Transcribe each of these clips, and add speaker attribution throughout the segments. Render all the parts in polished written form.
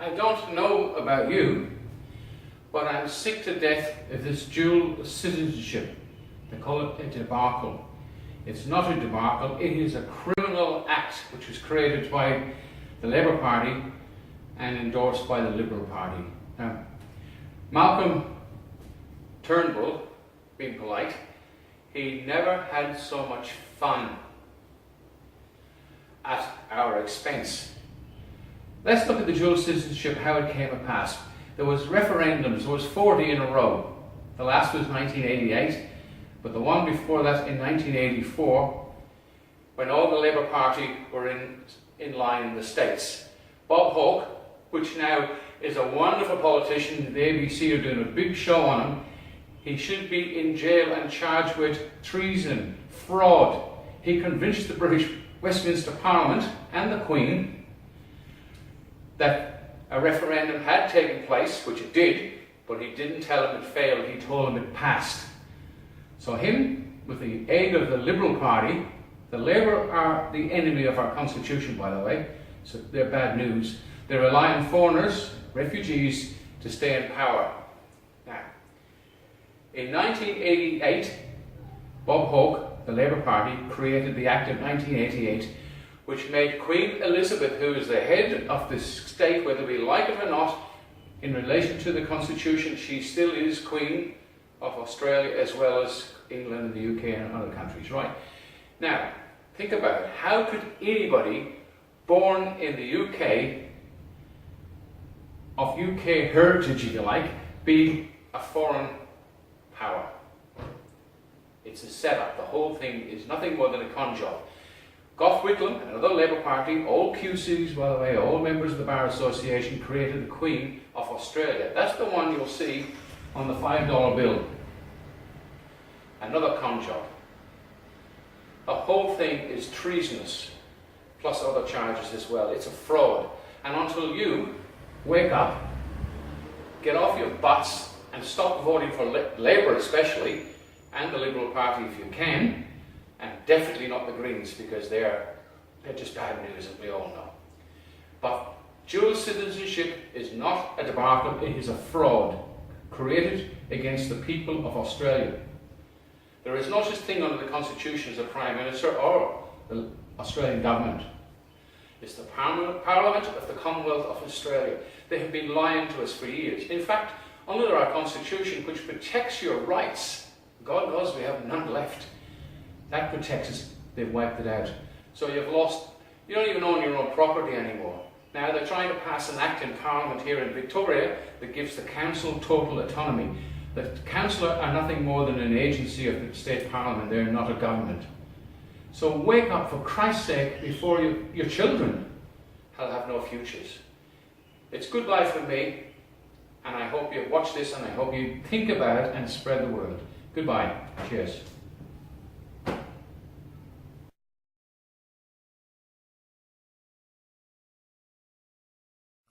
Speaker 1: I don't know about you, but I'm sick to death of this dual citizenship. They call it a debacle. It's not a debacle, it is a criminal act which was created by the Labour Party and endorsed by the Liberal Party. Now, Malcolm Turnbull, being polite, he never had so much fun at our expense. Let's look at the dual citizenship, how it came to pass. There was referendums, there was 40 in a row. The last was 1988, but the one before that in 1984, when all the Labour Party were in line in the States. Bob Hawke, which now is a wonderful politician, the ABC are doing a big show on him. He should be in jail and charged with treason, fraud. He convinced the British Westminster Parliament and the Queen that a referendum had taken place, which it did, but he didn't tell him it failed, he told him it passed. So him, with the aid of the Liberal Party, the Labour are the enemy of our Constitution, by the way, so they're bad news. They rely on foreigners, refugees, to stay in power. Now, in 1988, Bob Hawke, the Labour Party, created the Act of 1988, which made Queen Elizabeth, who is the head of the state, whether we like it or not, in relation to the Constitution, she still is Queen of Australia as well as England and the UK and other countries, right? Now, think about it. How could anybody born in the UK, of UK heritage if you like, be a foreign power? It's a setup. The whole thing is nothing more than a con job. Gough Whitlam, another Labour Party, all QCs, by the way, all members of the Bar Association, created the Queen of Australia. That's the one you'll see on the $5 bill. Another con job. The whole thing is treasonous, plus other charges as well. It's a fraud. And until you wake up, get off your butts and stop voting for Labour especially, and the Liberal Party if you can, and definitely not the Greens, because they're just bad news, as we all know. But dual citizenship is not a debacle, it is a fraud created against the people of Australia. There is no such thing under the Constitution as a Prime Minister or the Australian government. It's the Parliament of the Commonwealth of Australia. They have been lying to us for years. In fact, under our Constitution, which protects your rights, God knows we have none left. That protects us, they've wiped it out. So you've lost, you don't even own your own property anymore. Now they're trying to pass an act in Parliament here in Victoria that gives the Council total autonomy. The Council are nothing more than an agency of the State Parliament, they're not a government. So wake up for Christ's sake before your children will have no futures. It's goodbye from me, and I hope you watch this and I hope you think about it and spread the word. Goodbye. Cheers.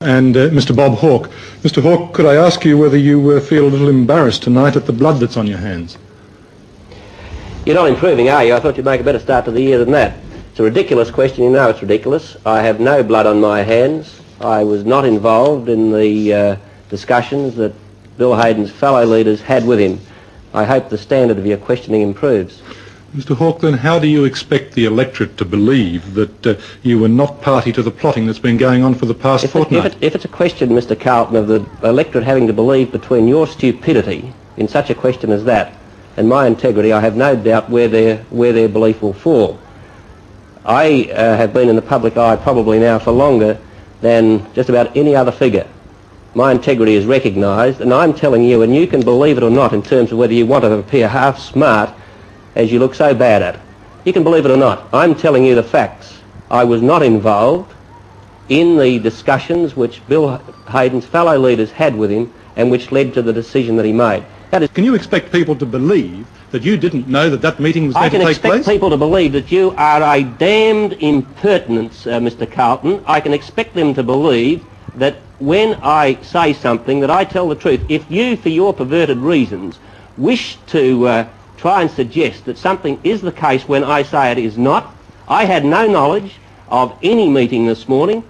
Speaker 2: And Mr. Bob Hawke. Mr. Hawke, could I ask you whether you feel a little embarrassed tonight at the blood that's on your hands?
Speaker 3: You're not improving, are you? I thought you'd make a better start to the year than that. It's a ridiculous question. You know it's ridiculous. I have no blood on my hands. I was not involved in the discussions that Bill Hayden's fellow leaders had with him. I hope the standard of your questioning improves.
Speaker 2: Mr. Hawke, then how do you expect the electorate to believe that you were not party to the plotting that's been going on for the past fortnight?
Speaker 3: If it's a question, Mr. Carlton, of the electorate having to believe between your stupidity in such a question as that and my integrity, I have no doubt where their belief will fall. I have been in the public eye probably now for longer than just about any other figure. My integrity is recognised, and I'm telling you, and you can believe it or not in terms of whether you want to appear half smart as you look so bad at it. You can believe it or not. I'm telling you the facts. I was not involved in the discussions which Bill Hayden's fellow leaders had with him and which led to the decision that he made.
Speaker 2: Can you expect people to believe that you didn't know that that meeting was going to take place?
Speaker 3: I can expect people to believe that you are a damned impertinence, Mr. Carlton. I can expect them to believe that when I say something that I tell the truth. If you, for your perverted reasons, wish to try and suggest that something is the case when I say it is not, I had no knowledge of any meeting this morning.